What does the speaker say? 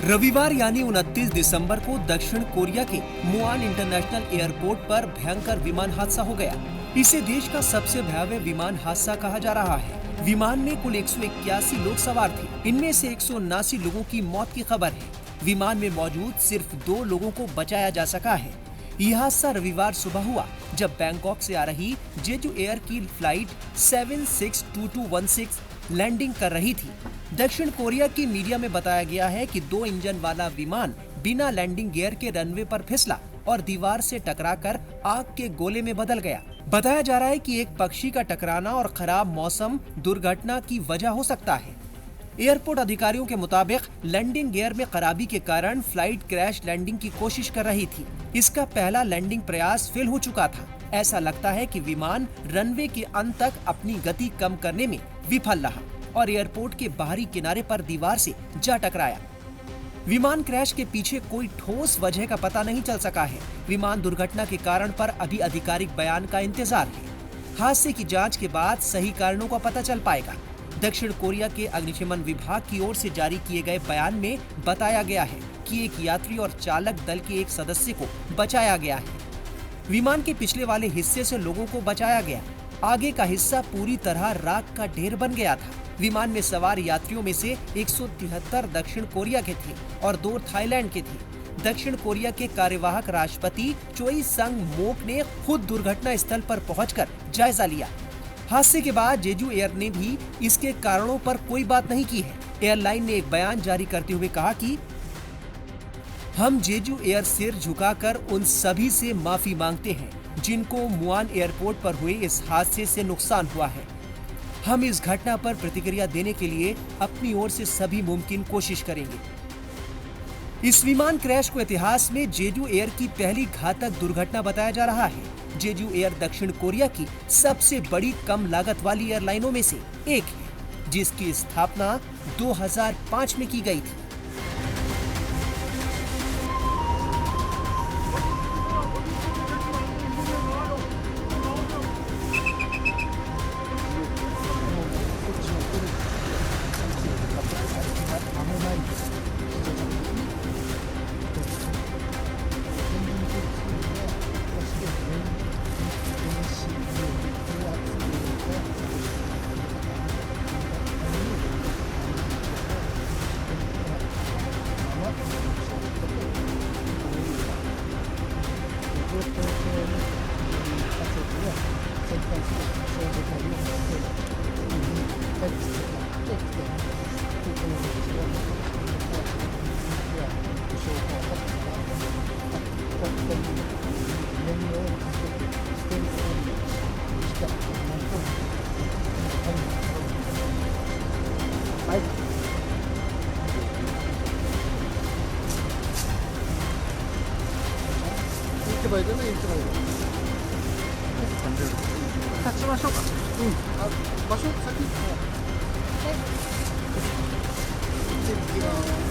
रविवार यानी 29 दिसंबर को दक्षिण कोरिया के मुआन इंटरनेशनल एयरपोर्ट पर भयंकर विमान हादसा हो गया। इसे देश का सबसे भयावह विमान हादसा कहा जा रहा है। विमान में कुल 181 लोग सवार थे। इनमें से 179 लोगों की मौत की खबर है। विमान में मौजूद सिर्फ 2 लोगों को बचाया जा सका है। यह हादसा रविवार सुबह हुआ जब बैंकॉक से आ रही जेजू एयर की फ्लाइट 762216 लैंडिंग कर रही थी। दक्षिण कोरिया की मीडिया में बताया गया है कि 2 इंजन वाला विमान बिना लैंडिंग गियर के रनवे पर फिसला और दीवार से टकराकर आग के गोले में बदल गया। बताया जा रहा है कि एक पक्षी का टकराना और खराब मौसम दुर्घटना की वजह हो सकता है। एयरपोर्ट अधिकारियों के मुताबिक लैंडिंग गियर में खराबी के कारण फ्लाइट क्रैश लैंडिंग की कोशिश कर रही थी। इसका पहला लैंडिंग प्रयास फेल हो चुका था। ऐसा लगता है कि विमान रनवे के अंत तक अपनी गति कम करने में विफल रहा और एयरपोर्ट के बाहरी किनारे पर दीवार से जा टकराया। विमान क्रैश के पीछे कोई ठोस वजह का पता नहीं चल सका है। विमान दुर्घटना के कारण पर अभी आधिकारिक बयान का इंतजार है। हादसे की जांच के बाद सही कारणों का पता चल पाएगा। दक्षिण कोरिया के अग्निशमन विभाग की ओर से जारी किए गए बयान में बताया गया है कि एक यात्री और चालक दल के एक सदस्य को बचाया गया है। विमान के पिछले वाले हिस्से से लोगों को बचाया गया। आगे का हिस्सा पूरी तरह राख का ढेर बन गया था। विमान में सवार यात्रियों में से 173 दक्षिण कोरिया के थे और 2 थाईलैंड के थे। दक्षिण कोरिया के कार्यवाहक राष्ट्रपति चोई संग मोक ने खुद दुर्घटना स्थल पर पहुंचकर जायजा लिया। हादसे के बाद जेजू एयर ने भी इसके कारणों पर कोई बात नहीं की है। एयरलाइन ने एक बयान जारी करते हुए कहा कि हम जेजू एयर सिर झुकाकर उन सभी से माफी मांगते हैं जिनको मुआन एयरपोर्ट पर हुए इस हादसे से नुकसान हुआ है। हम इस घटना पर प्रतिक्रिया देने के लिए अपनी ओर से सभी मुमकिन कोशिश करेंगे। इस विमान क्रैश को इतिहास में जेजू एयर की पहली घातक दुर्घटना बताया जा रहा है। जेजू एयर दक्षिण कोरिया की सबसे बड़ी कम लागत वाली एयरलाइनों में से एक है, जिसकी स्थापना 2005 में की गई थी। 이렇게 봐야 되나 이렇게 봐야 되나? 반대로. 같이 마셔봐. 응. 아, 마셔. 자기. 네. 이제 네가